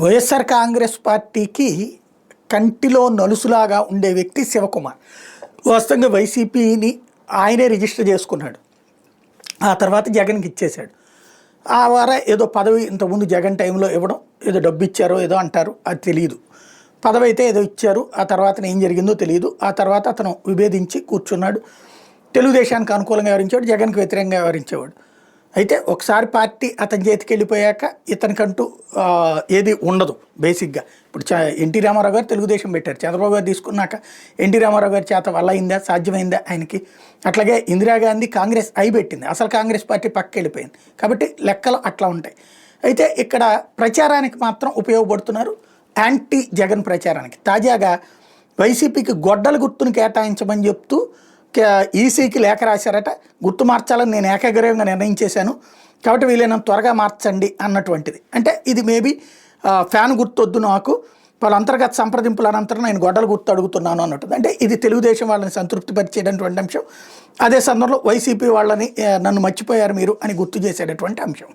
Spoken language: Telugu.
వైఎస్ఆర్ కాంగ్రెస్ పార్టీకి కంటిలో నలుసులాగా ఉండే వ్యక్తి శివకుమార్. వాస్తవంగా వైసీపీని ఆయనే రిజిస్టర్ చేసుకున్నాడు. ఆ తర్వాత జగన్కి ఇచ్చేశాడు. ఆ వార ఏదో పదవి ఇంతకుముందు జగన్ టైంలో ఇవ్వడం, ఏదో డబ్బు ఇచ్చారో ఏదో అంటారు, అది తెలియదు. పదవి అయితే ఏదో ఇచ్చారు, ఆ తర్వాత ఏం జరిగిందో తెలియదు. ఆ తర్వాత అతను విభేదించి కూర్చున్నాడు. తెలుగుదేశానికి అనుకూలంగా వ్యవహరించేవాడు, జగన్కి వ్యతిరేకంగా వ్యవహరించేవాడు. అయితే ఒకసారి పార్టీ అతని చేతికి వెళ్ళిపోయాక ఇతనికంటూ ఏది ఉండదు బేసిక్గా. ఇప్పుడు ఎన్టీ రామారావు గారు తెలుగుదేశం పెట్టారు, చంద్రబాబు గారు తీసుకున్నాక ఎన్టీ రామారావు గారి చేత వల్ల అయిందా, సాధ్యమైందా ఆయనకి? అట్లాగే ఇందిరాగాంధీ కాంగ్రెస్ పెట్టింది, అసలు కాంగ్రెస్ పార్టీ పక్కకి వెళ్ళిపోయింది. కాబట్టి లెక్కలు అట్లా ఉంటాయి. అయితే ఇక్కడ ప్రచారానికి మాత్రం ఉపయోగపడుతున్నారు, యాంటీ జగన్ ప్రచారానికి. తాజాగా వైసీపీకి గొడ్డల గుర్తును కేటాయించమని చెప్తూ ఈసీకి లేఖ రాశారట. గుర్తు మార్చాలని నేను ఏకగ్రీవంగా నిర్ణయించేశాను, కాబట్టి వీలైనంత త్వరగా మార్చండి అన్నటువంటిది. అంటే ఇది మేబీ ఫ్యాన్ గుర్తొద్దు నాకు, వాళ్ళ అంతర్గత సంప్రదింపుల అనంతరం నేను గొడ్డల గుర్తు అడుగుతున్నాను అన్నట్టు. అంటే ఇది తెలుగుదేశం వాళ్ళని సంతృప్తిపరిచేటటువంటి అంశం. అదే సందర్భంలో వైసీపీ వాళ్ళని నన్ను మర్చిపోయారు మీరు అని గుర్తు చేసేటటువంటి అంశం.